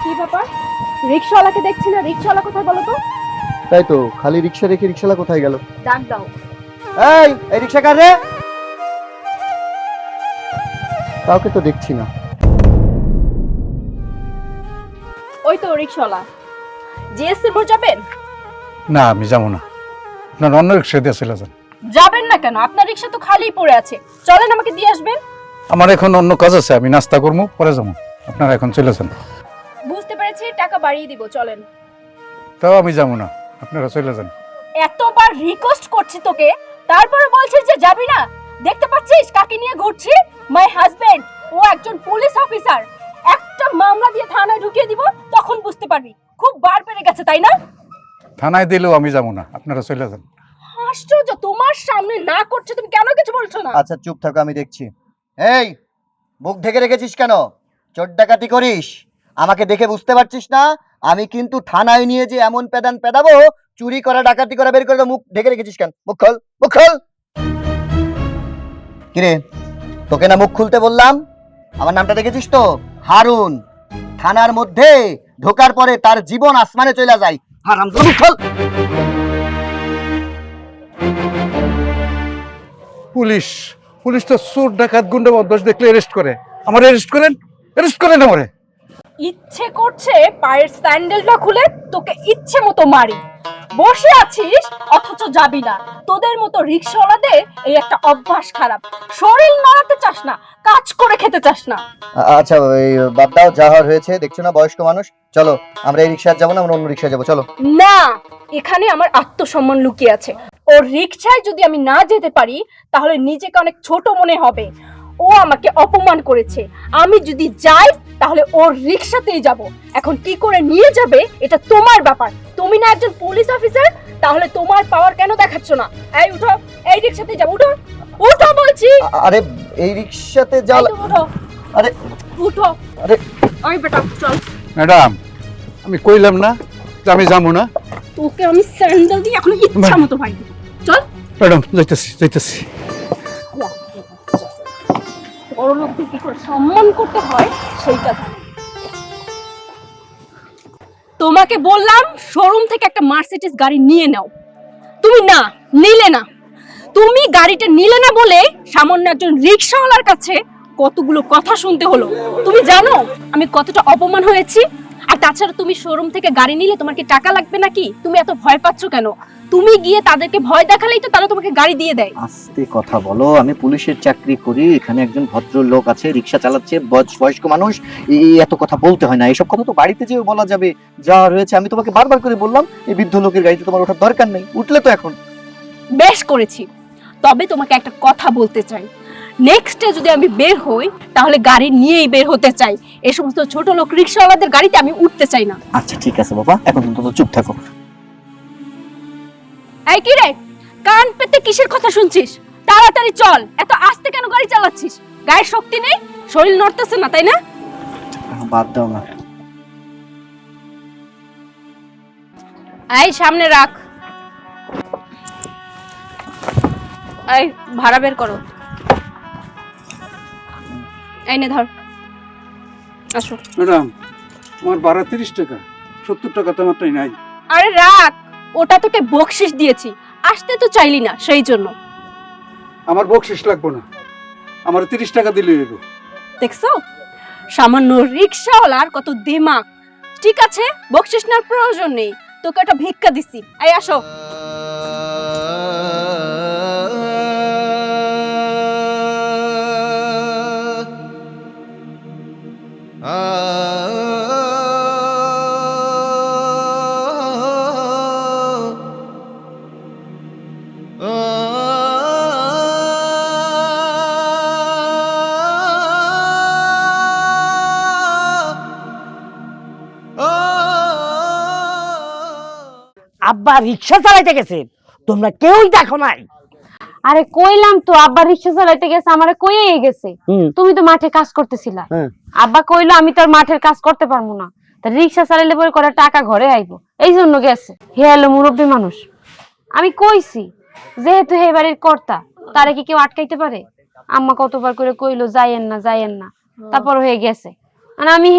কি ব্যাপার? রিকশাওয়ালাকে দেখছি না, রিকশাওয়ালা কোথায় বলো তো? তাই তো, খালি রিক্সা রেখে রিক্সাওয়ালা কোথায় গেল? ডাক দাও। এই রিক্সা কার রে? কাউকে তো দেখছি না। ওই তো রিকশাওয়ালা। জিএসসি মোড় যাবেন? না, আমি যাবো না। আপনার অন্য রিক্সা দিয়ে চলে যান। যাবেন না কেন? আপনার রিকশা তো খালিই পড়ে আছে। চলেন, আমাকে দিয়ে আসবেন। আমার এখন অন্য কাজ আছে, আমি নাস্তা করবো, পরে যাবো। আপনারা এখন চলে যান। বুঝতে পেরেছি, টাকা বাড়িয়ে দিব, চলেন। তাও আমি যাবো না, আপনারা চলে যান। এতবার রিকোয়েস্ট করছি তোকে, তারপরে বলছিস যে যাবি না। দেখতে পাচ্ছিস কাকে নিয়ে ঘুরছি? মাই হাজবেন্ড, ও একজন পুলিশ অফিসার। একটা মামলা দিয়ে থানায় ঢুকিয়ে দিব, তখন বুঝতে পারবি। খুব বার পেরে গেছে, তাই না? থানায় দিলেও আমি যাবো না, আপনারা চলে যান। আশ্চর্য, তোমার সামনে না করছে, তুমি কেন কিছু বলছো না? আচ্ছা চুপ থাকো, আমি দেখছি। এই, মুখ ঢেকে রেখেছিস কেন? চোর ডাকাতি করিস? আমাকে দেখে বুঝতে পারছিস না? আমি কিন্তু থানায় নিয়ে যে এমন পেদান পেদাবো, চুরি করা ডাকাতি করা বের করে দাও। মুখ ঢেকে রেখেছিস কেন? মুখ খোল, মুখ খোল। কিরে, তোকে না মুখ খুলতে বললাম? আমার নামটা দেখেছিস তো? হারুন। থানার মধ্যে ঢোকার পরে তার জীবন আসমানে চলে যায়। হারামজাদা, মুখ খোল। পুলিশ পুলিশ তো চোর ডাকাত গুন্ডা বদমাশ দেখলে অ্যারেস্ট করে। আমার অ্যারেস্ট করেন আমারে। ইচ্ছে করছে পায়ের স্যান্ডেলটা খুলে তোকে ইচ্ছে মতো মারি। বসে আছিস অথচ যাবি না। তোদের মতো রিকশাওয়ালাদের এই একটা অভ্যাস খারাপ। শরীর নড়াতে চাস না, কাজ করে খেতে চাস না। আচ্ছা ওই বাদ দাও, যা হওয়ার হয়েছে। দেখছো না বয়স্ক মানুষ? চলো, আমরা এই রিক্সায় যাবো না, আমরা অন্য রিক্সায় যাবো। চলো। না, এখানে আমার আত্মসম্মান লুকিয়ে আছে। ওর রিকশায় যদি আমি না যেতে পারি, তাহলে নিজেকে অনেক ছোট মনে হবে। ও আমাকে অপমান করেছে। আমি যদি যাই, তাহলে ওর রিকশাতেই যাব। এখন কি করে নিয়ে যাবে এটা তোমার ব্যাপার। তুমি না একজন পুলিশ অফিসার, তাহলে তোমার পাওয়ার কেন দেখাচ্ছ না? এই উঠো, এই রিকশাতেই যাব। উঠো, উঠো বলছি। আরে এই রিক্সাতে যাও। এই তো উঠো, আরে উঠো। আরে ওই বেটা চল। ম্যাডাম, আমি কইলাম না যে আমি যাবো না। তোকে আমি স্যান্ডেল দিয়ে এখন ইচ্ছা মতো ভাই দেব। চল। ম্যাডাম, যাইতেছি। বড় লোকদের কি করে সম্মান করতে হয় সেইটা জানি। তোমাকে বললাম শোরুম থেকে একটা মার্সিডিজ গাড়ি নিয়ে নাও, তুমি না নিলে না। তুমি গাড়িটা নিলে না বলে সামান্য একজন রিকশাওয়ালার কাছে কতগুলো কথা শুনতে হলো। তুমি জানো আমি কতটা অপমান হয়েছি? আর তাছাড়া তুমি শোরুম থেকে গাড়ি নিলে তোমার কি টাকা লাগবে নাকি? তুমি এত ভয় পাচ্ছ কেন? তুমি গিয়ে তাদেরকে ভয় দেখালেই তো তারা তোমাকে গাড়ি দিয়ে দেয়। আস্তে কথা বলো, আমি পুলিশের চাকরি করি। এখানে একজন ভদ্র লোক আছে, রিক্সা চালাচ্ছে, বয়স্ক মানুষ। এত কথা বলতে হয় না। এইসব কথা তো বাড়িতে যেও বলা যাবে। যা রয়েছে, আমি তোমাকে বারবার করে বললাম এই বৃদ্ধ লোকের গাড়িতে তোমার ওঠার দরকার নেই। উঠলে তো এখন। বেশ করেছি, তবে তোমাকে একটা কথা বলতে চাই। নেক্সট ডে যদি আমি বের হই, তাহলে গাড়ি নিয়েই বের হতে চাই। এই সমস্ত ছোট লোক রিকশাওয়ালাদের গাড়িতে আমি উঠতে চাই না। আচ্ছা ঠিক আছে বাবা, এখন তো চুপ থাকো। এই কি রে, কান পেতে কিসের কথা শুনছিস? তাড়াতাড়ি চল। এত আস্তে কেন গাড়ি চালাচ্ছিস? গায়ের শক্তি নেই, শরীর নড়তেছে না, তাই না? বাদ দাও না। এই সামনে রাখ। এই ভাড়া বের করো। এই নে ধর। আসো। ম্যাডাম, আমার ভাড়া 30 টাকা, 70 টাকা তো মাত্রই নাই। আরে রাখ, ওটা তোকে বকশিশ দিয়েছি। আসতে তো চাইলি না, সেই জন্য। আমার বকশিশ লাগবে না, আমার 30 টাকা দিলে হইব। দেখছো সামান্য রিকশাওয়ালার কত দিমাগ। ঠিক আছে, বকশিশ নেওয়ার প্রয়োজন নেই, তোকে একটা ভিক্ষা দিছি। এই আসো। আব্বা রিক্সা চালাইতে গেছে, তোমরা কেউই দেখো নাই। আরে কইলাম তো আব্বা রিক্সা চালাইতে গেছে, আমারে কইয়ে গেছে। তুমি তো মাঠে কাজ করতেছিলা। আব্বা কইলো আমি তো আর মাঠের কাজ করতে পারবো না, তা রিক্সা চালাইলে পরে করে টাকা ঘরে আইবো, এই জন্য গেছে। হে হলো মুরব্বী মানুষ। আমি কইছি যেহেতু হে বাড়ির কর্তা, তারে কি কেউ আটকাইতে পারে? আম্মা কতবার করে কইলো যাইয়েন না, তারপর হয়ে গেছে। আর আমি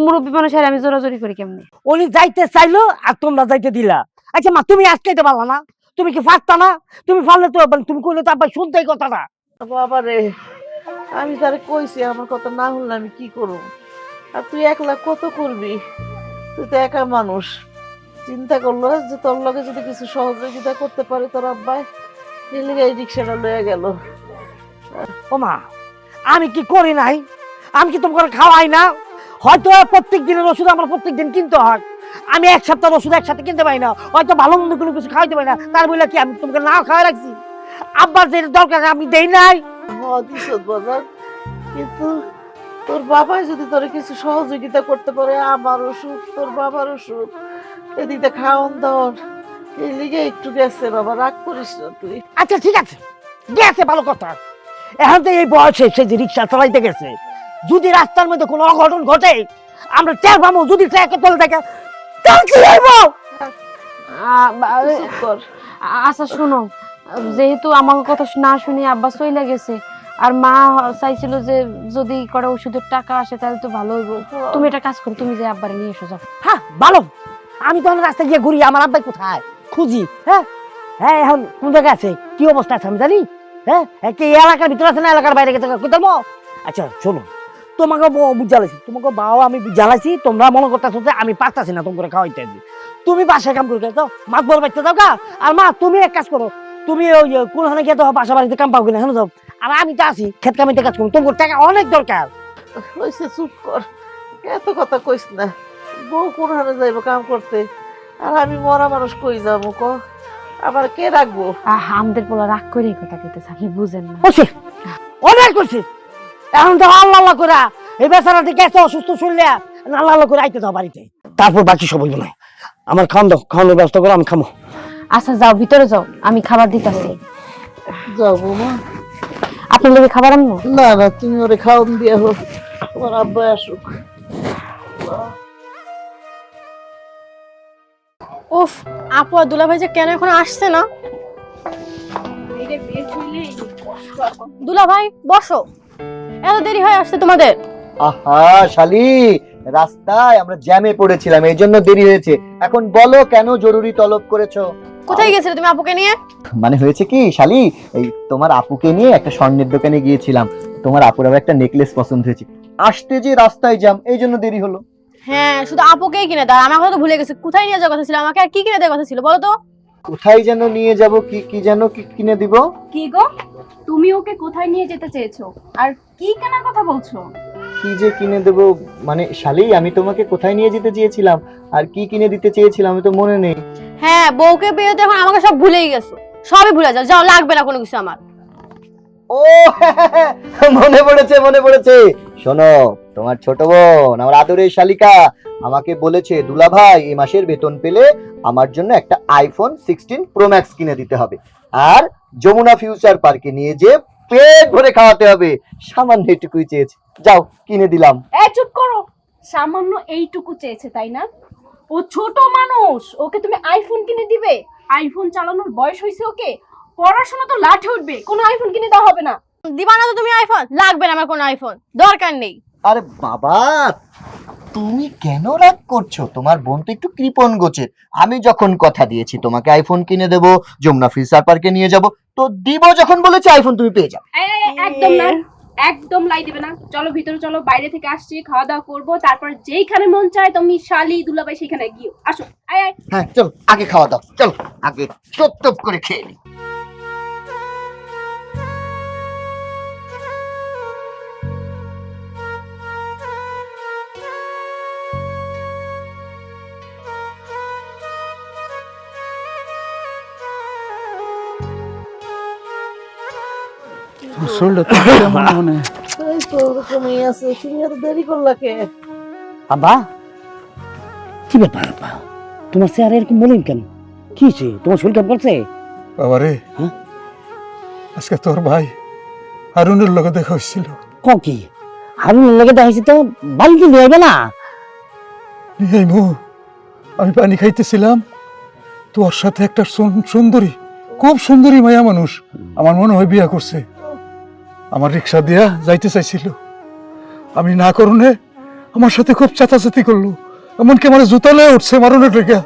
মুরব্বী মানুষ আর আমি জোরাজোরি করি কেমনে? উনি যাইতে চাইলো আর তোমরা যাইতে দিলা। আচ্ছা মা, তুমি আটকাইতে পারলা না? তুমি কি পারতা না? তুমি পারলে তো তুমি কইলে তো আব্বা শুনতেই কথাটা। বাবা রে, আমি তারে কইছি আমার কথা না শুনলে আমি কি করব? আর তুই একলা কত করবি? তুই তো একা মানুষ। চিন্তা করলো যে তোর লগে যদি কিছু সহযোগিতা করতে পারে তোর আব্বাই, এই রিক্সাটা লয়ে গেল। ও মা, আমি কি করি নাই? আমি কি তোমাকে খাওয়াই না? হয়তো প্রত্যেক দিনের ওষুধ আমার প্রত্যেক দিন কিনতে হয়। আমি এক সপ্তাহের ওষুধ একসাথে কিনতে পারি না, হয়তো ভালো মন্দ কোনো কিছু খাওয়াইতে পারি না। তার বলে কি আমি তোমাকে না খাওয়াই রাখছি? আব্বার যে দরকার আমি দেই নাই। দিছত বাজার, কিন্তু তোর বাবাই যদি তোর কিছু সহযোগিতা করতে পারে, আমার ওষুধ তোর বাবার ওষুধ এদিকে খাওয়ান দাওয়ান, এই লিগে একটু গেছে। বাবা রাগ করিস না তুই। আচ্ছা ঠিক আছে, গেছে ভালো কথা। এখন তো এই বয়সে সে যে রিক্সা চালাইতে গেছে, যদি রাস্তার মধ্যে কোনো অঘটন ঘটে আমরা টের পাবো। যদি ট্র্যাকে চলে থাকে তাহলে কি হইব? চুপ কর। আচ্ছা শোনো, যেহেতু আমার কথা না শুনে আব্বা চইলা গেছে, আর মা চাইছিল যে যদি করে ওষুধের টাকা আসে তাহলে তো ভালো হইব। তুমি একটা কাজ করো, তুমি যে আব্বারে নিয়ে এসো যাও। হ্যাঁ ভালো। আমি তখন রাস্তায় গিয়ে ঘুরি আমার আব্বাই কোথায় খুঁজি। হ্যাঁ হ্যাঁ, এখন কোন জায়গায় আছে, কি অবস্থা আছে আমি জানি। হ্যাঁ কি এই এলাকার ভিতরে আছে না এলাকার বাইরে গেছে কোথাও? আচ্ছা শোনো, তোমাকে বুঝালাইছি, তোমাকে বাবা আমি বুঝালাইছি, তোমরা মনে করতেছো যে আমি পারতাছি না তোমাকে খাওয়াইতে। তুমি বাসায় কাম করে যাও, মাছ বড় বাড়তে যাও গা। আর মা তুমি এক কাজ করো, তুমি ওই কোনখানে গিয়ে তো বাসা বাড়িতে কাম পাও কিনা হ্যাঁ যাও। আর আমি তো আছি ক্ষেত কামিতে কাজ করবো, তোমার টাকা অনেক দরকার। হইছে চুপ কর, এত কথা কইস না। বউ কোন হারে যাইব কাম করতে, আর আমি মরা মানুষ কই যাবো ক? আবার কে রাখবো? আমাদের পোলা রাগ করে এই কথা কইতেছে, আপনি বুঝেন না। বসে অনেক করছি, এখন তো আল্লাহ আল্লাহ করে এই বেচারাটি গেছে অসুস্থ শুনলে আল্লাহ আল্লাহ করে আইতে দাও বাড়িতে, তারপর বাকি সব হইব না। আমার খাওয়ান দাও, খাওয়ানোর ব্যবস্থা করো, আমি খামো। আচ্ছা যাও, ভিতরে যাও, আমি খাবার দিতেছি। যাবো মা। আপনার লোকে খাবার আনবো? না না, তুমি ওরে খাওয়ান দিয়ে হোক, তোমার আব্বা আসুক। উফ, আপু আর দুলাভাই যে কেন এখন আসছে না? দুলাভাই বসো, এত দেরি হয়ে আসছে তোমাদের? আহা শালি, রাস্তায় আমরা জ্যামে পড়েছিলাম, এই জন্য দেরি হয়েছে। এখন বলো কেন জরুরি তলব করেছো? কোথায় গেছিলে তুমি আপুকে নিয়ে? মানে হয়েছে কি শালি, এই তোমার আপুকে নিয়ে একটা স্বর্ণের দোকানে গিয়েছিলাম, তোমার আপুর আবার একটা নেকলেস পছন্দ হয়েছে, আসতে যে রাস্তায় জ্যাম, এই জন্য দেরি হলো। হ্যাঁ, শুধু আপুকেই কিনে দাও, আমার কথা তো ভুলে গেছে। কোথায় নিয়ে যাওয়ার কথা ছিল? আমাকে আর কি কিনে দেওয়ার কথা ছিল বলো তো? কোথায় যেন নিয়ে যাব, কি কি যেন কি কিনে দিব? কি গো, তুমি ওকে কোথায় নিয়ে যেতে চেয়েছো আর কি কেনার কথা বলছো? কি যে কিনে দেব, মানে শালি আমি তোমাকে কোথায় নিয়ে যেতে চেয়েছিলাম আর কি কিনে দিতে চেয়েছিলাম আমি তো মনে নেই। হ্যাঁ, বউকে পেয়ে তো এখন আমাকে সব ভুলেই গেছো। সবই ভুলে যাও, যাও, লাগবে না কোনো কিছু আমার। ও মনে পড়েছে, মনে পড়েছে। শোনো, তোমার ছোট বোন আমার আদরের শালিকা আমাকে বলেছে দুলাভাই এই মাসের বেতন পেলে আমার জন্য একটা আইফোন 16 প্রো ম্যাক্স কিনে দিতে হবে, আর যমুনা ফিউচার পার্কে নিয়ে যে পেট ভরে খাওয়াতে হবে। সামান্য এটুকুই চেয়েছে, যাও কিনে দিলাম। এই চুপ করো, সামান্য এইটুকু চেয়েছে তাই না? ও ছোট মানুষ, ওকে তুমি আইফোন কিনে দিবে? আইফোন চালানোর বয়স হয়েছে ওকে? পড়াশোনা তো লাঠে উঠবে, কোনো আইফোন কিনে দেওয়া হবে না। দিবা না তো তুমি আইফোন? লাগবে না আমার কোনো আইফোন, দরকার নেই। আরে বাবা, তুমি কেন রাগ করছো? তোমার বোন তো একটু কৃপণ গোছের। আমি যখন কথা দিয়েছি তোমাকে আইফোন কিনে দেবো, যমুনা ফিউচার পার্কে নিয়ে যাব, তো দিব যখন বলেছি আইফোন তুমি পেয়ে যাও। একদম না, একদম লাই দিবে না। চলো ভিতরে চলো, বাইরে থেকে আসছি, খাওয়া দাওয়া করবো, তারপর যেইখানে মন চায় তুমি শালি দুলাভাই সেখানে গিয়ে আসো। আয় আয়। হ্যাঁ চলো, আগে খাওয়া দাও, চলো আগে টপ টপ করে খেয়ে নি। শরীরটা তো কেমন মনে হয়? এই তো ওরকমই আছে, তুমি এত দেরি করলা কে? আব্বা কি ব্যাপার আব্বা, তোমার চেহারা এরকম বলেন কেন? কি হয়েছে, তোমার শরীর কেমন করছে? বাবা রে, হ্যাঁ? আজকে তোর ভাই হারুনের লগে দেখা হয়েছিল। ক কি হারুনের লগে দেখাইছি তো বাড়িতে নিয়ে আইবে না? এই মু, আমি পানি খাইতেছিলাম, তোর সাথে একটা সুন্দরী, খুব সুন্দরী মায়া মানুষ, আমার মনে হয় বিয়া করছে, আমার রিক্সা দিয়া যাইতে চাইছিল। আমি না করুনে আমার সাথে খুব চেঁচাচেতি করলো, এমনকি আমার জুতা লয়ে উঠছে মারুনের লেগে।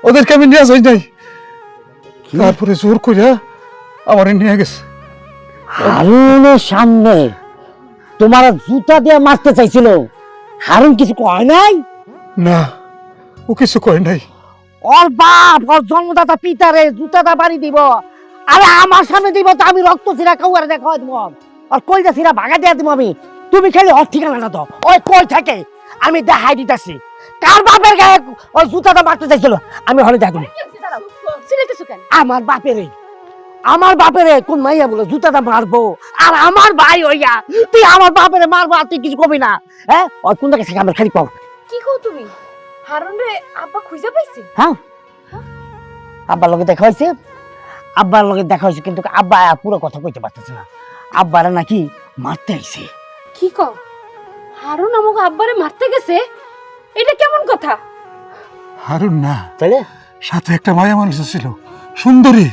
ওদেরকে আমি নিয়ে যাই নাই, তারপরে জোর কইরা আমার নিয়ে গেছে। হারুনের সামনে তোমার জুতা দিয়ে মারতে চাইছিল, হারুন কিছু কয় নাই? না, ও কিছু কয় নাই। ওর বাপ ওর জন্মদাতা পিতারে জুতাটা বাড়ি দিব, আরে আমার সামনে দিব তো আমি রক্ত ছিঁড়া কাউয়ারে দেখা দিব, আর কইটা ছিঁড়া ভাগা দিয়ে দিব আমি। তুমি খালি ওর ঠিকানা না তো, ওই কই থাকে আমি দেখাই দিতেছি। কার বাপের গায়ে ওই জুতাটা মারতে চাইছিল আমি হলে দেখো। আমার বাপেরে, আমার বাপেরে কোন মাইয়া বলে জুতাটা মারবো, আর আমার ভাই হইয়া তুই আমার বাপেরে মারবো আর তুই কিছু কবি না? হ্যাঁ, ওই কোন জায়গায় থাকে আমার খালি কর। কি কও তুমি? হারুন রে আব্বা খুঁজে পাইছে? হ্যাঁ, আব্বার লগে দেখা হয়েছে, আব্বার লগে দেখা হয়েছে, কিন্তু আব্বা পুরো কথা কইতে পারতেছে না। আব্বারা নাকি মারতে আইছে। কি কও? হারুন আমাকে আব্বারে মারতে গেছে? এটা কেমন কথা? হারুন না, তাইলে সাথে একটা মায়া মানুষ ছিল, সুন্দরী,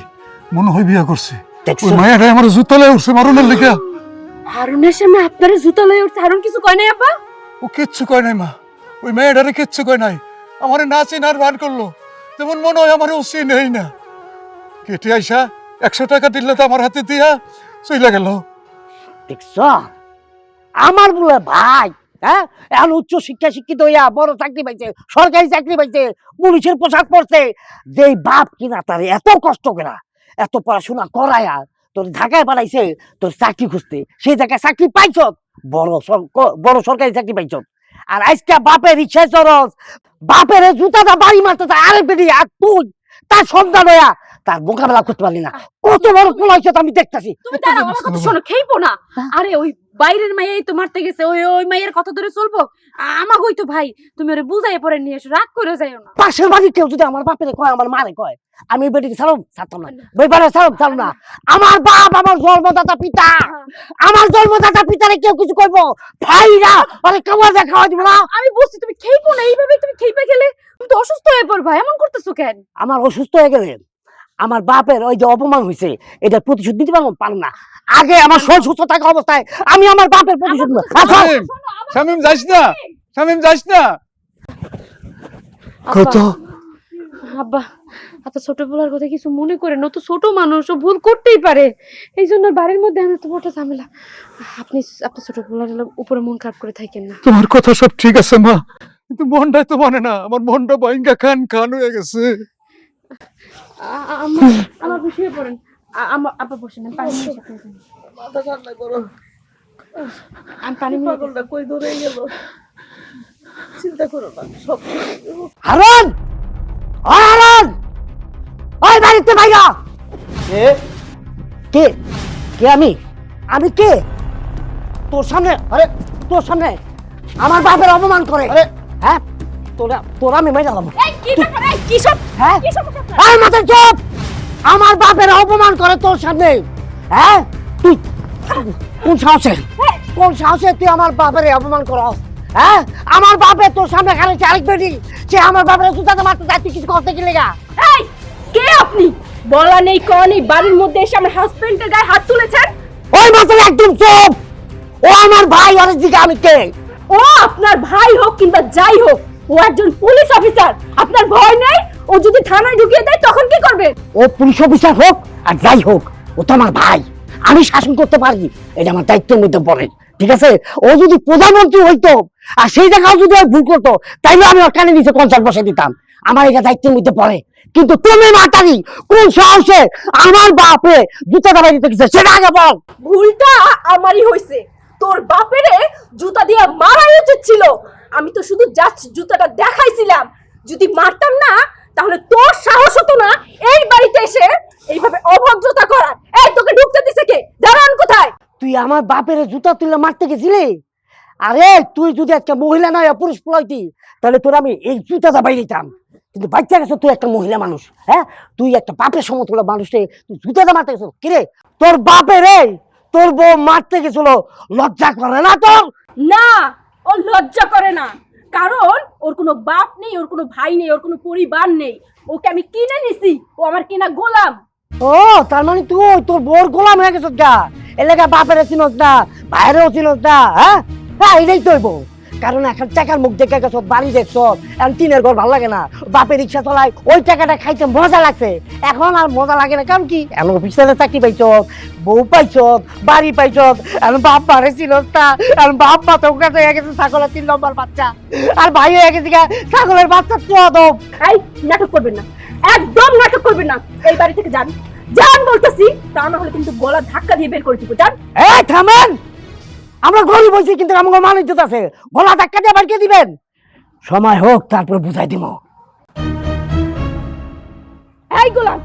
মনে হয় বিয়া করছে। দেখছো? ওই মায়াটা আমার জুতা লয়ে উঠছে মারুনের লেগে। হারুনের সামনে আপনারে জুতা লয়ে উঠছে, হারুন কিছু কয় নাই আব্বা? ও কিচ্ছু কয় নাই মা, ওই মেয়েটারে কিচ্ছু কয় নাই। আমারে না চিনার ভান করলো, যেমন মনে হয় আমার উচিত নেই না। কেটে আইসা 100 টাকা দিলে তো আমার হাতে দিয়া চইলা গেল। দেখছো আমার বলে ভাই, হ্যাঁ, এখন উচ্চ শিক্ষা শিক্ষিত হইয়া বড় চাকরি পাইছে, সরকারি চাকরি পাইছে, পুলিশের পোশাক পরছে, যে বাপ কিনা তার এত কষ্ট করা এত পড়াশোনা করায়া তোর ঢাকায় পাঠাইছে তোর চাকরি খুঁজতে, সেই জায়গায় চাকরি পাইছ, বড় সরকারি চাকরি পাইছ, আর আজকে বাপের রিক্সায় চরস, বাপের জুতাটা বাড়ি মারতে চায়। আরে বেটি, আর তুই তার সন্তান হইয়া তার মোকাবেলা করতে পারলি না, কত বড় পোলাইছ আমি দেখতেছি। তুমি দাঁড়াও, আমার কথা শোনো, খেইবো না। আরে ওই বাইরের মাইয়াই তো মারতে গেছে, ওই মাইয়ের কথা ধরে চলবো? আমাগোই তো ভাই, তুমি ওরে বুঝাই পরে নিয়ে এসো, রাগ করে যাইও না। পাশের বাড়ির কেউ যদি আমার বাপের কয় আমার মারে কয়, আমি বেটিকে ছাড়তাম না, বেপারে ছাড়ব না। আমার বাপ আমার জন্মদাতা পিতা, আমার জন্মদাতা পিতারে কেউ কিছু কইব ভাইরা আরে কেমন দেখা হয় দিব না। আমি বুঝছি তুমি খেইবো না, এইভাবে তুমি খেইবা গেলে তুমি তো অসুস্থ হয়ে পড়বা, এমন করতেছো কেন? আমার অসুস্থ হয়ে গেলে আমার বাপের ওই যে অপমান হয়েছে এটা প্রতিশোধ নিতে পারবো না। আগে আমার শরীর সুস্থ থাকা অবস্থায় আমি আমার বাপের প্রতিশোধ নেব। আচ্ছা শামিম, শামিম যাস না, শামিম যাস না। কত আব্বা, আচ্ছা ছোটবেলার কথা কিছু মনে করে না, তো ছোট মানুষ, ও ভুল করতেই পারে, এই জন্য বাড়ির মধ্যে আমি তো বড় ঝামেলা। আপনি আপনার ছোটবেলার উপরে মন খারাপ করে থাকেন না। তোমার কথা সব ঠিক আছে মা, কিন্তু মনটাই তো মানে না, আমার মনটা ভাঙ্গা খান খান হয়ে গেছে। আমার বসিয়ে পড়েন, আব্বা বসেন, আমি পানি নিয়ে আসি। মাথা ঠান্ডা করো, আমি পানি নিয়ে আসি। পাগলটা কই দূরে গেল, চিন্তা করো না, সব ঠিক হয়ে যাবে। হারুন, ওই হারুন, ওই বাড়িতে ভাইয়া কে? কে কে আমি কে? তোর সামনে, আরে তোর সামনে আমার বাপের অপমান করে, আরে হ্যাঁ, তোরা আমি মাইরা লাম। এই কি ব্যাপার? এই কি সব? হ্যাঁ, কি সমস্যা আপনার? আর মাথা চুপ, আমার বাপের অপমান করে তোর সামনে, হ্যাঁ, তুই কোন সাহসে তুই আমার বাপের অপমান করস? হ্যাঁ, আমার বাপের তোর সামনে খালি আরেক বেটি, সে আমার বাপের জুতাতে মারতে যায়, তুই কিছু করতে গেলে গা? এই কে আপনি? বলা নেই ক নেই, বাড়ির মধ্যে এসে আমার হাজবেন্ডের গায়ে হাত তুলেছেন। ওই মাত্র একদম চুপ, ও আমার ভাই, ওর দিকে আমি কে? ও আপনার ভাই হোক কিংবা যাই হোক, ও একজন পুলিশ অফিসার, আপনার ভয় নেই? ও যদি থানায় ঢুকিয়ে দেয় তখন কি করবেন? ও পুলিশ অফিসার হোক আর যাই হোক, ও তো আমার ভাই, আমি শাসন করতে পারি, এটা আমার দায়িত্বের মধ্যে পড়ে, ঠিক আছে? ও যদি প্রধানমন্ত্রী হইতো আর সেই জায়গাও যদি ভুল করতো, তাইলে আমি ওর কানে নিচে কনসার্ট বসে দিতাম, আমার এটা দায়িত্বের মধ্যে পড়ে। কিন্তু তুমি মাতারি কোন সাহসে আমার বাপে জুতা দাবাই দিতে গেছে সেটা আগে বল। ভুলটা আমারই হইছে, তোর বাপেরে জুতা দিয়ে মারাই উচিত ছিল। আমি তো শুধু জাস্ট জুতাটা দেখাইছিলাম, যদি মারতাম না তাহলে তোর সাহস হতো না এই বাড়িতে এসে এইভাবে অভদ্রতা করার। এই তোকে ঢুকতে দিছে কে? দাঁড়ান কোথায়? তুই আমার বাপের জুতা তুলে মারতে গেছিলি? আরে তুই যদি একটা মহিলা নয় পুরুষ পোলাইতি তাহলে তোর আমি এই জুতা দাবাই দিতাম, কিন্তু বাচ্চা গেছে তুই একটা মহিলা মানুষ, হ্যাঁ, তুই একটা বাপের সমতুল্য মানুষে তুই জুতাটা মারতে গেছ কিরে? তোর বাপের তোর বউ মারতে গেছিল, লজ্জা করে না তোর? না, ও লজ্জা করে না, কারণ ওর কোনো বাপ নেই, ওর কোনো ভাই নেই, ওর কোনো পরিবার নেই। ওকে আমি কিনে নিছি, ও আমার কিনা গোলাম। ও তার মানে তুই তোর বউর গোলাম হয়ে গেছিস গা, এলাকা বাপের চিনস না, ভাইয়েরও চিনস না, হ্যাঁ? হ্যাঁ, এটাই তোর বউ, কারণ এখন টাকার মুখ দেখে গেছো, বাড়ি দেখছো, এখন টিনের ঘর ভালো লাগে না, বাপে রিক্সা চলায়, ওই টাকাটা খাইতে মজা লাগছে। এখন আর মজা লাগে না, কারণ কি এখন অফিসে চাকরি পাইছ, বউ পাইছ, বাড়ি পাইছ, এখন বাপ বাড়ে ছিল না, এখন বাপ মা তো কাছে হয়ে গেছে ছাগলের 3 নম্বর বাচ্চা, আর ভাই হয়ে গেছে ছাগলের বাচ্চা। তো আদব এই নাটক করবেন না, একদম নাটক করবেন না। এই বাড়ি থেকে যান, যান বলতেছি, তা না হলে কিন্তু গলা ধাক্কা দিয়ে বের করে দিব। যান। এই থামেন, আমরা গরিব হয়েছি কিন্তু আমার মান ইজ্জত আছে, গলা ধাক্কা দিয়ে বাড়িয়ে দিবেন। সময় হোক তারপর বুঝাই দিব। এই গোলাম,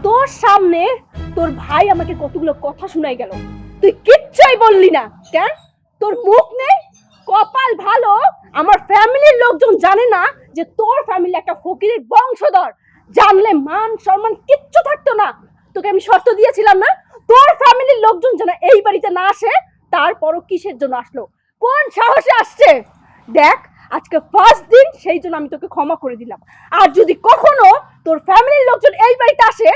তোর সামনে তোর ভাই আমাকে কতগুলো কথা শুনাই গেল, তুই কিচ্ছুই বললি না কেন? তোর মুখ নেই? কপাল ভালো আমার ফ্যামিলির লোকজন জানে না যে তোর ফ্যামিলি একটা ফকিরের বংশধর। জানলে মান সম্মান কিচ্ছু থাকতো না। তোকে আমি শর্ত দিয়েছিলাম না তোর ফ্যামিলির লোকজন যেন এই বাড়িতে না আসে, তারপরও কিসের জন্য আসলো, কোন সাহসে আসছে? দেখ আজকে ফার্স্ট দিন, সেই জন্য আমি তোকে ক্ষমা করে দিলাম। আর যদি কখনো তোর ফ্যামিলির লোকজন এই বাড়িতে আসে,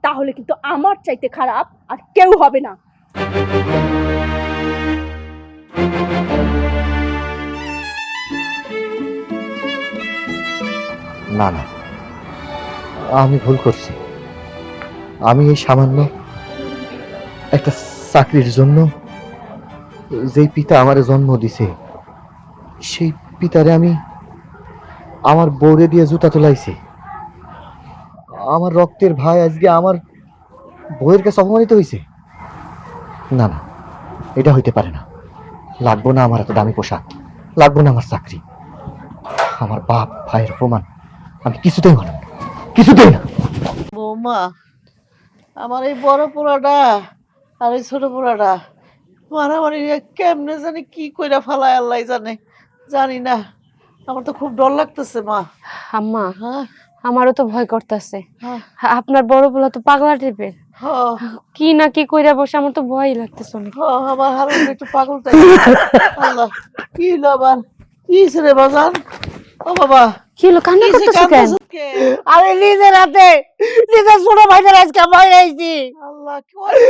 তাহলে কিন্তু আমার চাইতে খারাপ আর কেউ হবে না। না না, আমি ভুল করছি। আমি এই সামান্য একটা চাকরির জন্য যেই পিতা আমারে জন্ম দিছে, সেই পিতারে আমি আমার বউরে দিয়ে জুতা তোলাইছি। আমার রক্তের ভাই আজকে আমার বউয়ের কাছে অপমানিত হয়েছে। না না, এটা হইতে পারে না। লাগবো না আমার এত দামি পোশাক, লাগবো না আমার চাকরি, আমার বাপ ভাইয়ের অপমান আমি কিছুতেই মানব না, কিছুতেই না। বৌমা, আমার এই বড় পোড়াটা আর এই ছোট পোড়াটা মারামারি কেমনে জানি কি কইরা ফালায় আল্লাহ জানে, জানি না। আমার তো খুব ডর লাগতেছে মা। আম্মা, হ্যাঁ আমারও তো ভয় করতেছে। হ্যাঁ আপনার বড় পোলা তো পাগলা টাইপের, হ্যাঁ কি না কি কইরা বসে, আমার তো ভয়ই লাগতেছে অনেক। হ্যাঁ, আমার হারুন একটু পাগল টাইপ। আল্লাহ, কি হলো আবার? কি হয়েছে রে বাজান? ও বাবা, কি হলো, কান্না কি হয়েছে? করতেছো কেন? কাঁদতেছো কে? আমি নিজের হাতে নিজের ছোট ভাইদের আজকে মাইরাইছি, আল্লাহ, কি করলি?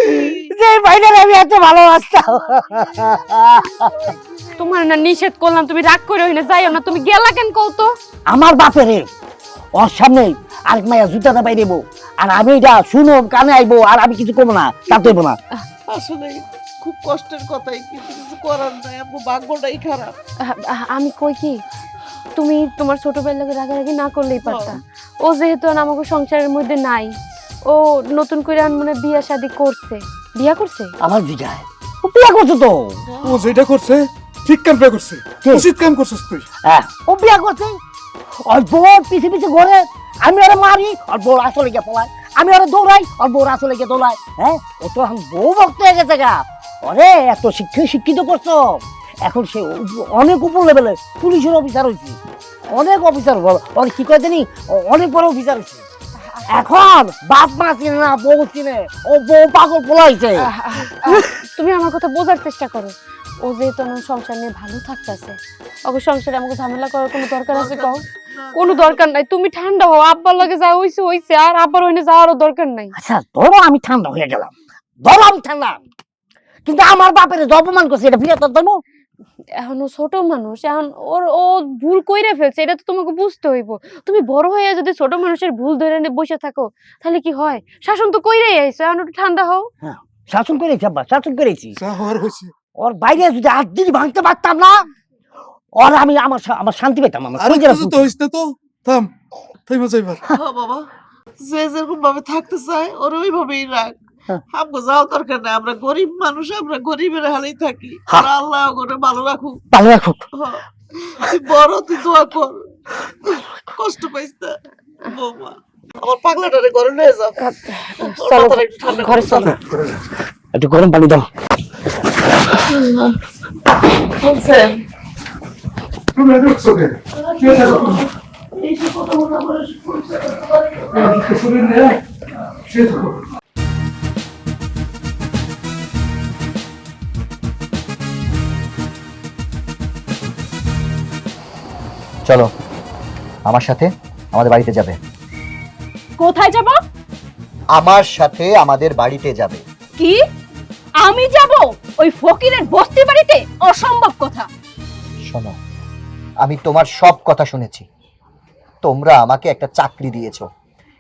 যে ভাইদের আমি এত ভালোবাসতাম। তোমার না নিষেধ করলাম, তুমি রাগ করে হইনা যাইও না, তুমি গেলা কেন কও তো? আমার বাপেরে ওর সামনে আরেক মাইয়া জুতাটা বাইরেবো, আর আমি এটা শুনো কানে আইবো, আর আমি কিছু করবো না, তা দেব না। আসলে খুব কষ্টের কথাই, কিন্তু কিছু করার নাই, আমার ভাগ্যটাই খারাপ। আমি কই কি, তুমি তোমার ছোটবেলার লোকের রাগারাগি না করলেই পারতা। ও যেহেতু আর আমাকে সংসারের মধ্যে নাই, ও নতুন করে মনে বিয়া শাদী করছে। বিয়া করছে? আমার জিগায় ও বিয়া করছে তো। ও যেটা করছে ঠিক কামটা করছে, কে? উচিত কাম করছিস তুই। হ্যাঁ, ও বিয়া করছে, ওর বউর পিছে পিছে ঘরে, আমি ওরা মারি, ওর বউর আসলে গিয়ে পলায়, আমি ওরা দৌড়াই, ওর বউর আসলে গিয়ে দৌড়ায়। হ্যাঁ, ও তো এখন বউ ভক্ত হয়ে গেছে গা। ওরে এত শিক্ষিত করছো, এখন সে অনেক উপর লেভেলে পুলিশের অফিসার হয়েছে, অনেক অফিসার, ওর কি করে জানি অনেক বড় অফিসার হয়েছে। এখন বাপ মা চিনে না, বউ চিনে, ও বউ পাগল পোলা হয়েছে। তুমি আমার কথা বোঝার চেষ্টা করো। ও যেহেতু আমার সংসার নিয়ে ভালো থাকতেছে, ওকে সংসারে আমাকে ঝামেলা করার কোনো দরকার আছে কও? কোনো দরকার নাই। তুমি ঠান্ডা হও, আব্বার লগে যা হইছে হইছে, আর আব্বার ওইনে যাওয়ারও দরকার নাই। আচ্ছা ধরো আমি ঠান্ডা হয়ে গেলাম, ধরো আমি ঠান্ডা, কিন্তু আমার বাপের যে অপমান করছে এটা ফিরে তোর দেবো? এখন ও ছোট মানুষ, এখন ও ভুল কইরা ফেলছে, এটা তো তোমাকে বুঝতে হইব। তুমি বড় হয়ে যদি ছোট মানুষের ভুল ধরে নিয়ে বসে থাকো তাহলে কি হয়? শাসন তো কইরাই আইছো, এখন একটু ঠান্ডা হও। হ্যাঁ, শাসন করেছি আব্বা, শাসন করেছি। যা হওয়ার হয়েছে। ওর বাইরে যদি হাত দিয়ে ভাঙতে পারতাম না, ওর আমি আমার শান্তি পেতাম। আমার আর কলিজাটা কিছু তো হইছে না তো, থাম, থাইমা যাইবার। হ্যাঁ বাবা, যে যেরকম ভাবে থাকতে চায় ওর ওইভাবেই রাখ। আমগো যাওয়া দরকার নাই, আমরা গরিব মানুষ, আমরা গরিবের হালেই থাকি। আর আল্লাহ ওরে ভালো রাখুক। ভালো রাখুক। হ্যাঁ, তুই বড়, তুই দোয়া কর, কষ্ট পাইস না বৌমা। আমার পাগলাটারে ঘরে নিয়ে যাও, চলো মাথাটা একটু ঠান্ডা ঘরে চলো। একটু গরম পানি দাও। বলছেন তুমি দেখছো কে? কে দেখো? এইসব কথা বলা আমার শরীর নেই, সে দেখো। চলো আমার সাথে আমাদের বাড়িতে যাবে। কোথায় যাব? আমার সাথে আমাদের বাড়িতে যাবে। কি আমি যাব ওই ফকিরের বস্তি বাড়িতে? অসম্ভব কথা। শোনো, আমি তোমার সব কথা শুনেছি। তোমরা আমাকে একটা চাকরি দিয়েছো,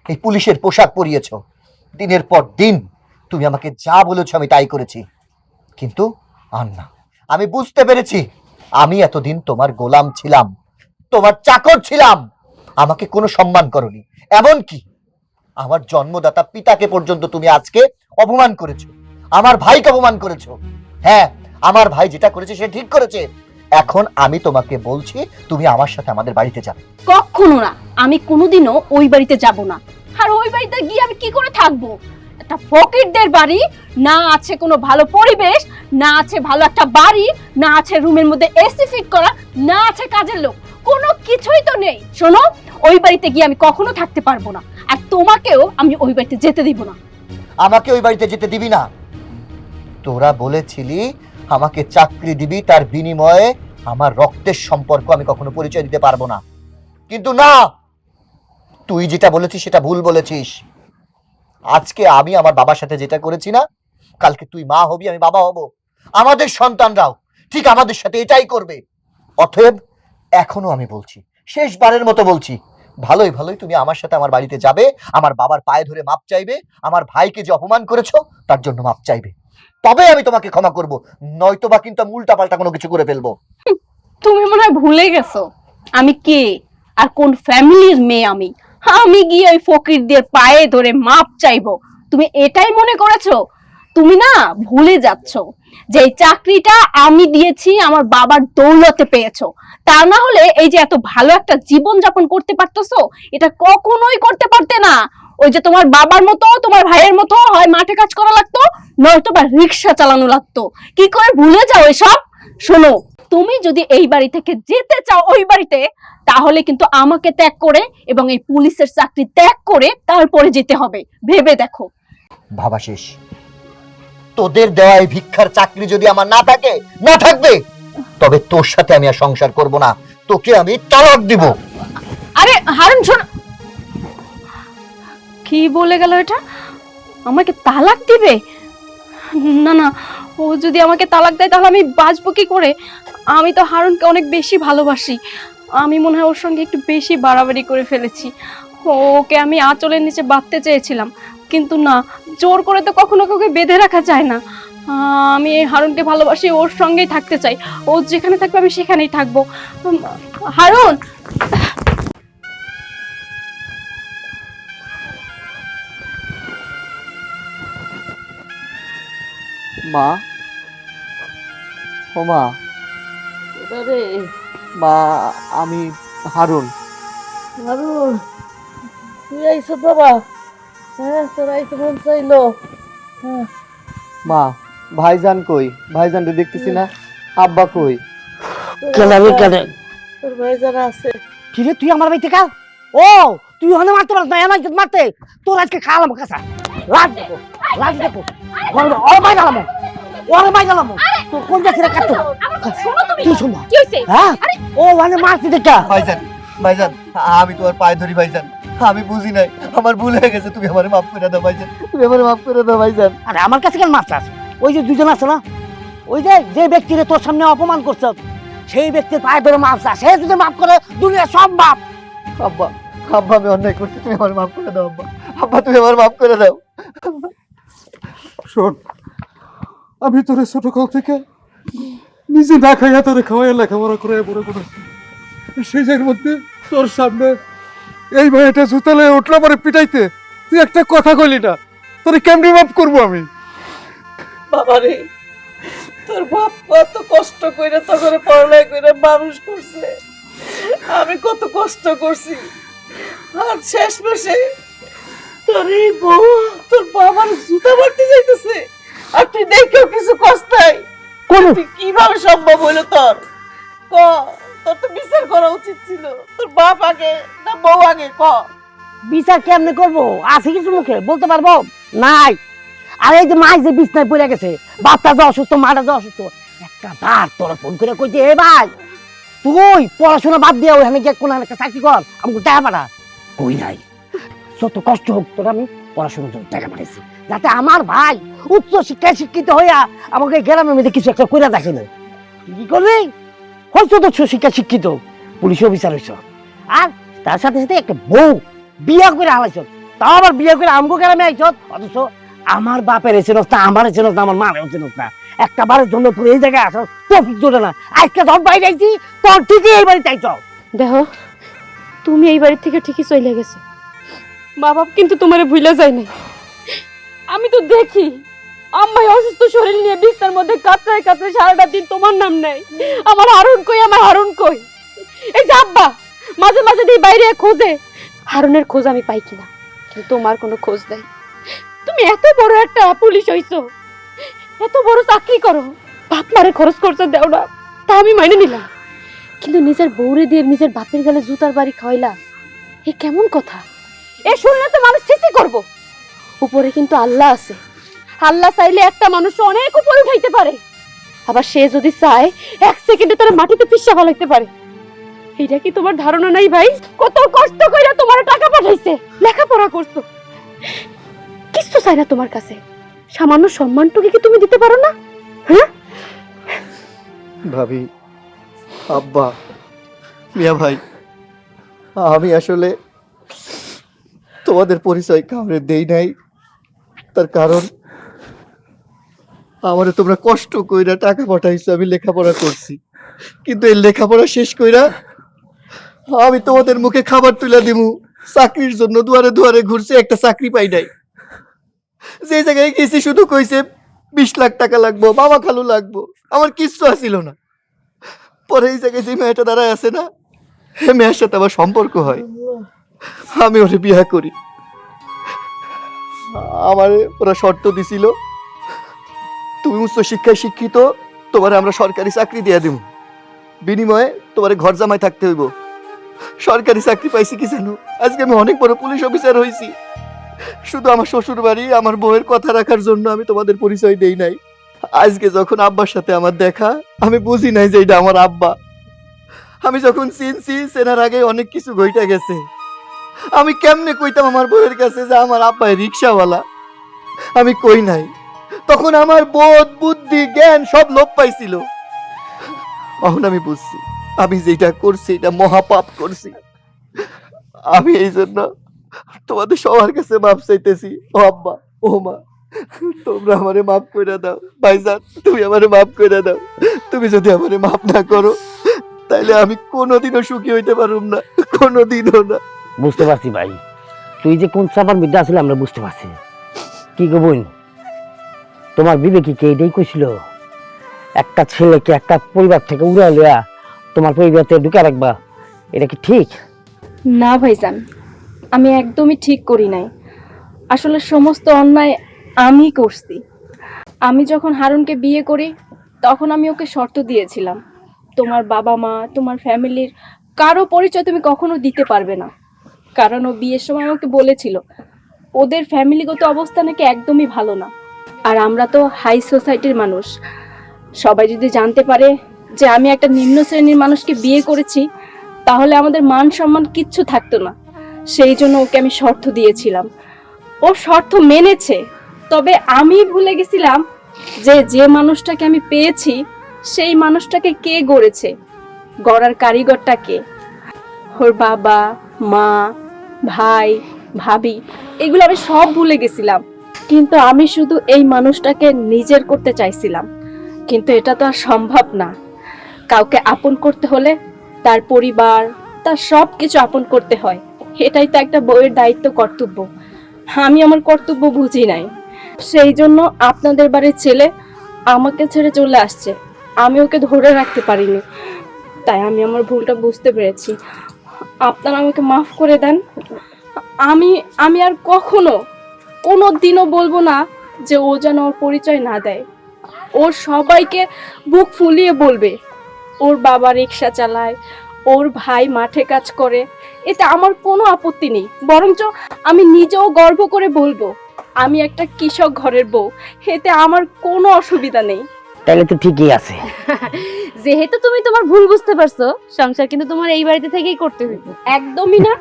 এই পুলিশের পোশাক পরিয়েছো, দিনের পর দিন তুমি আমাকে যা বলেছো আমি তাই করেছি। কিন্তু আর না, আমি বুঝতে পেরেছি আমি এতদিন তোমার গোলাম ছিলাম, তোমার চাকর ছিলাম। আমাকে কোনো সম্মান করনি, এমনকি আমার জন্মদাতা পিতাকে পর্যন্ত তুমি আজকে অপমান করেছো, আমার ভাইকে অপমান করেছো। হ্যাঁ, আমার ভাই যেটা করেছে সে ঠিক করেছে। এখন আমি তোমাকে বলছি তুমি আমার সাথে আমাদের বাড়িতে যাবে। কখনো না, আমি কোনোদিনও ওই বাড়িতে যাব না। আর ওই বাড়িতে গিয়ে আমি কি করে থাকবো? একটা ফকিরদের বাড়ি, না আছে কোনো ভালো পরিবেশ, না আছে ভালো একটা বাড়ি, না আছে রুমের মধ্যে এসি ফিট করা, না আছে কাজের লোক, কোনো কিছুই তো নেই। শোনো, ওই বাড়িতে গিয়ে আমি কখনো থাকতে পারবো না, আর তোমাকেও আমি ওই বাড়িতে যেতে দিব না। আমাকে ওই বাড়িতে যেতে দিবি না। তোরা বলেছিলি আমাকে চাকরি দিবি, তার বিনিময়ে আমার রক্তের সম্পর্ক আমি কখনো পরিচয় দিতে পারবো না। কিন্তু না, তুই যেটা বলেছিস সেটা ভুল বলেছিস। আজকে আমি আমার বাবার সাথে যেটা করেছি না, কালকে তুই মা হবি, আমি বাবা হব, আমাদের সন্তানরাও ঠিক আমাদের সাথে এটাই করবে। অতএব এখনো আমি বলছি, শেষবারের মতো বলছি, ভালোই ভালোই তুমি আমার সাথে আমার বাড়িতে যাবে, আমার বাবার পায়ে ধরে মাপ চাইবে, আমার ভাইকে যে অপমান করেছো তার জন্য মাপ চাইবে, তবে আমি তোমাকে ক্ষমা করব, নয়তো বা কিন্তু আমি উল্টাপাল্টা কোনো কিছু করে ফেলবো। তুমি মনে হয় ভুলে গেছো আমি কে আর কোন ফ্যামিলির মেয়ে। আমি গিয়ে ওই ফকিরদের পায়ে ধরে মাপ চাইবো, তুমি এটাই মনে করেছো? তুমি না ভুলে যাচ্ছ যে এই চাকরিটা আমি দিয়েছি আমার বাবার দৌলতে পেয়েছো। তা না হলে এই যে এত ভালো একটা জীবন যাপন করতে পারতেছো, এটা কখনোই করতে পারতে না। ওই যে তোমার বাবার মতো তোমার ভাইয়ের মতো হয় মাঠে কাজ করা লাগতো, নয়তো বা রিক্সা চালানো লাগতো। কি করে ভুলে যাও এসব? শোনো, তুমি যদি এই বাড়ি থেকে যেতে চাও ওই বাড়িতে, তাহলে কিন্তু আমাকে ত্যাগ করে এবং এই পুলিশের চাকরি ত্যাগ করে তারপরে যেতে হবে। ভেবে দেখো। ভাবা শেষ। তোদের দেওয়া এই ভিক্ষার চাকরি যদি আমার না থাকে, না থাকবে, তবে তোর সাথে আমি আর সংসার করব না, তোকে আমি তালাক দিব। আরে হারুন, শোন, কি বলে গেল এটা? আমাকে তালাক দিবে? না না, ও যদি আমাকে তালাক দেয় তাহলে আমি বাঁচবো কি করে? আমি তো হারুনকে অনেক বেশি ভালোবাসি। আমি মনে হয় ওর সঙ্গে একটু বেশি বাড়াবাড়ি করে ফেলেছি। ওকে আমি আঁচলের নিচে বাঁধতে চেয়েছিলাম, কিন্তু না, জোর করে তো কখনো কাউকে বেঁধে রাখা যায় না। আমি এই হারুনকে ভালোবাসি, ওর সঙ্গেই থাকতে চাই। ও যেখানে থাকবে আমি সেখানেই থাকবো। হারুন, মা, ও মা, রে মা, আমি হারুন। হারুন, তুই আইছো বাবা? হ্যাঁ, তোর আইতে মন চাইলো। হ্যাঁ, মা, ভাইজান কই? ভাইজান তো দেখতেছি না। আব্বা কই? তোর ভাই যারা আছে। কি রে, তুই আমার বাড়িতে কাল? ও, তুই ওখানে মারতে পারস না, এমন মারতে তোর আজকে খাওয়ালাম কাঁচা। লাজ দেখো, লাজ দেখো। ওর মাই গেলাম, ওর মাই গেলাম। তোর কোন যাচ্ছে রে কাটতো? কি শুনবো? কি হইছে? হ্যাঁ, ও ওখানে মারছি দেখা। ভাইজান, ভাইজান, আমি তোমার পায়ে ধরি ভাইজান, আমি বুঝি নাই, আমার ভুল হয়ে গেছে, তুমি আমারে মাফ করে দাও ভাইজান, তুমি আমারে মাফ করে দাও ভাইজান। আরে আমার কাছে কেন মারছ? ওই যে দুজন আছে না, ওই যে যে ব্যক্তিরে তোর সামনে অপমান করছ, সেই ব্যক্তির পায়ে ধরে মাপ চা, সে যদি মাফ করে দুনিয়া সব মাপ। আব্বা, আব্বা, আমি অন্যায় করছি, তুমি আমার মাফ করে দাও আব্বা, আব্বা তুমি আমার মাফ করে দাও। শোন, আমি তোরে ছোটকাল থেকে নিজে না খাইয়া তোরে খাওয়াইয়া লেখাপড়া করে বড় করেছি। সেই জায়গার মধ্যে তোর সামনে এই মেয়েটা জুতালে উঠলো পরে পিটাইতে, তুই একটা কথা কইলি না, তোরে কেমনি মাফ করবো আমি? বাবারে, তোর বাপ কত কষ্ট করে তখন পড়ালেখা করে মানুষ করছে, আমি কত কষ্ট করছি, আর শেষ মাসে তোর এই বউ তোর বাবার জুতা মারতে যাইতেছে, আর তুই দেখেও কিছু কষ্ট নাই। তুই কিভাবে সম্ভব হইলো তোর? ক, তোর তো বিচার করা উচিত ছিল। তোর বাপ আগে না বউ আগে? ক, বিচার কেমনে করবো? আছে কিছু মুখে বলতে পারবো? নাই। আর এই যে মাই যে বিছনায় পড়ে গেছে, বাপটা যে অসুস্থ, মাটা যে অসুস্থ, একটা বার তোরা ফোন করে কইছে, এ ভাই তুই পড়াশোনা বাদ দিয়ে ওখানে গিয়ে কোন একটা চাকরি কর, আমাকে টাকা পাঠা। কই নাই, যত কষ্ট হোক তোর আমি পড়াশোনার জন্য টাকা পাঠাইছি, যাতে আমার ভাই উচ্চ শিক্ষায় শিক্ষিত হইয়া আমাকে গ্রামের মধ্যে কিছু একটা কইরা দেখে না। কি করবি? হয়তো তো শিক্ষা শিক্ষিত, পুলিশ অফিসার হইছ, আর তার সাথে সাথে একটা বউ বিয়া করে হালাইছ, তাও আবার বিয়া করে আমগো গ্রামে আইছ, অথচ আমার বাপের চেনস না, আমার চেনস না, আমার মারেও চেনস না। একটা বারের জন্য তুই এই জায়গায় আসো টপিক জোটে না। আজকে যখন বাইরে আইছি তোর ঠিকই এই বাড়িতে আইছ। দেখো, তুমি এই বাড়ি থেকে ঠিকই চলে গেছো, মা বাপ কিন্তু তোমারে ভুলে যায় নাই। আমি তো দেখি আম্মাই অসুস্থ শরীর নিয়ে বিছানার মধ্যে কাতরায় কাতরায় সারাটা দিন তোমার নাম নেই। আমার হারুন কই, আমার হারুন কই? এই যে আব্বা মাঝে মাঝে দিয়ে বাইরে খোঁজে, হারুনের খোঁজ আমি পাই কিনা, কিন্তু তোমার কোনো খোঁজ নাই। তুমি এত বড় একটা পুলিশ হইছো, এত বড় চাকরি করো, বাপ মারে খরচ করছো দেও না, তা আমি মাইনে নিলাম, কিন্তু নিজের বউরে দিয়ে নিজের বাপের গালে জুতার বাড়ি খাওয়াইলা, এ কেমন কথা? এ শুনলে তো মানুষ ছিছি করবো। উপরে কিন্তু আল্লাহ আছে, আল্লাহ চাইলে একটা মানুষ অনেক উপরে উঠাইতে পারে, আবার সে যদি চায় 1 সেকেন্ডে তার মাটিতে পিষা ফেলাইতে পারে। এটা কি তোমার ধারণা নাই ভাই? কত কষ্ট কইরা তোমার টাকা পাঠাইছে, লেখাপড়া করছো, কিছু চাই না তোমার কাছে, সামান্য সম্মানটুকু কি তুমি দিতে পারো না? হ্যাঁ ভাবি, আব্বা, মিয়া ভাই, আমি আসলে তোমাদের পরিচয় কাউরে দেই নাই, তার কারণ আমারে তোমরা কষ্ট কইরা টাকা পাঠাইছো, আমি লেখাপড়া করছি, কিন্তু এই লেখাপড়া শেষ কইরা আমি তোমাদের মুখে খাবার তুলে দিমু চাকরির জন্য দুয়ারে দুয়ারে ঘুরছি, একটা চাকরি পাই নাই। যে জায়গায় গেছি শুধু কইছে 20 লাখ টাকা লাগবো, মামা খালু লাগবো, আমার কিচ্ছু আসিল না। পরে এই জায়গায় যে মেয়েটা দাঁড়ায় আছে না, এই মেয়ের সাথে আমার সম্পর্ক হয়, আমি ওরে বিয়ে করি। আমার ওরা শর্ত দিছিল, তুমি উচ্চ শিক্ষায় শিক্ষিত, তোমার আমরা সরকারি চাকরি দিয়ে দিব, বিনিময়ে তোমার ঘর জামাই থাকতে হইব। সরকারি চাকরি পাইছি কি জানো, আজকে আমি অনেক বড় পুলিশ অফিসার হয়েছি। শুধু আমার শ্বশুর বাড়ি, আমার বউয়ের কথা রাখার জন্য আমি তোমাদের পরিচয় দেই নাই। আজকে যখন আব্বার সাথে আমার দেখা, আমি বুঝি নাই যে এটা আমার আব্বা। আমি যখন চিনছি, চেনার আগে অনেক কিছু ঘইটা গেছে। আমি কেমনে কইতাম আমার বউয়ের কাছে যে আমার আব্বা রিক্সাওয়ালা? আমি কই নাই, তখন আমার বোধ বুদ্ধি জ্ঞান সব লোপ পাইছিল। এখন আমি বুঝছি আমি যেটা করছি এটা মহাপাপ করছি। আমি এই জন্য তোমাদের সবার কাছে মাপ চাইতেছি। ও আব্বা, ও মা, তোমরা আমারে মাফ করে দাও। ভাইজান, তুমি আমারে মাফ করে দাও। তুমি যদি আমারে মাফ না করো, তাইলে আমি কোনোদিনও সুখী হইতে পারুম না, কোনোদিনও না। বুঝতে পারছি ভাই, তুই যে কোন চাপার মধ্যে আসলে আমরা বুঝতে পারছি। কি গো বোন, তোমার বিবেকী কে এটাই কইছিল একটা ছেলেকে একটা পরিবার থেকে উড়া লইয়া তোমার পরিবারতে ঢুকে রাখবা? এটা কি ঠিক? না ভাইজান, আমি একদমই ঠিক করি নাই। আসলে সমস্ত অন্যায় আমি করছি। আমি যখন হারুনকে বিয়ে করি, তখন আমি ওকে শর্ত দিয়েছিলাম, তোমার বাবা মা, তোমার ফ্যামিলির কারো পরিচয় তুমি কখনো দিতে পারবে না। কারণ ও বিয়ের সময় ওকে বলেছিল ওদের ফ্যামিলিগত অবস্থা নাকি একদমই ভালো না। আর আমরা তো হাই সোসাইটির মানুষ, সবাই যদি জানতে পারে যে আমি একটা নিম্ন শ্রেণীর মানুষকে বিয়ে করেছি, তাহলে আমাদের মান সম্মান কিচ্ছু থাকতো না। সেই জন্য ওকে আমি শর্ত দিয়েছিলাম, ও শর্ত মেনেছে। তবে আমি ভুলে গেছিলাম যে যে মানুষটাকে আমি পেয়েছি, সেই মানুষটাকে কে গড়েছে, গড়ার কারিগরটা কে। ওর বাবা মা, ভাই, ভাবি, এগুলো আমি সব ভুলে গেছিলাম। কিন্তু আমি শুধু এই মানুষটাকে নিজের করতে চাইছিলাম, কিন্তু এটা তো আর সম্ভব না। কাউকে আপন করতে হলে তার পরিবার, তার সব কিছু আপন করতে হয়। এটাই তো একটা বউয়ের দায়িত্ব, কর্তব্য। আমি আমার কর্তব্য বুঝি নাই, সেই জন্য আপনাদের বাড়ির ছেলে আমাকে ছেড়ে চলে আসছে। আমি ওকে ধরে রাখতে পারিনি, তাই আমি আমার ভুলটা বুঝতে পেরেছি। আপনারা আমাকে মাফ করে দেন। আমি আর কখনো কোনো দিনও বলবো না যে ও যেন ওর পরিচয় না দেয়। ওর সবাইকে বুক ফুলিয়ে বলবে ওর বাবা রিক্সা চালায়, ওর ভাই মাঠে কাজ করে, এতে আমার কোনো আপত্তি নেই। বরঞ্চ আমি নিজেও গর্ব করে বলবো আমি একটা কৃষক ঘরের বউ, এতে আমার কোনো অসুবিধা নেই। তাহলে তো ঠিকই আছে। যেহেতু তুমি তোমার ভুল বুঝতে পারছো, সংসার কিন্তু তোমার এই বাড়িতে থেকেই করতে হইবে। একদমই না,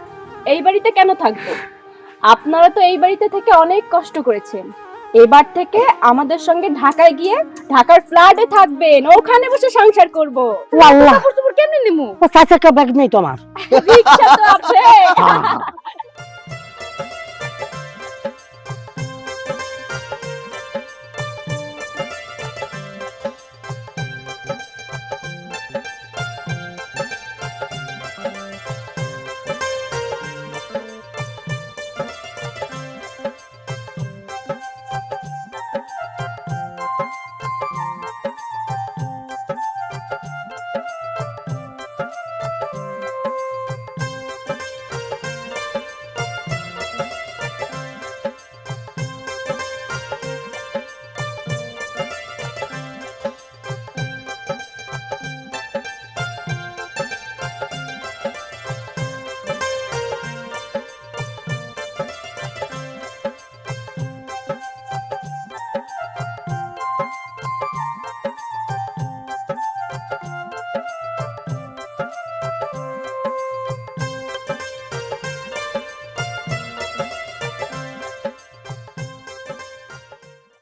এই বাড়িতে কেন থাকবো? আপনারা তো এই বাড়িতে থেকে অনেক কষ্ট করেছেন। এবার থেকে আমাদের সঙ্গে ঢাকায় গিয়ে ঢাকার ফ্ল্যাটে থাকবেন, ওখানে বসে সংসার করবো। ও আল্লাহ, কাপড় চোপড় কেমনে নিমু? ও চার চাকা ব্যাগ নেই তো আমার। রিক্সা তো আছে। হ্যাঁ।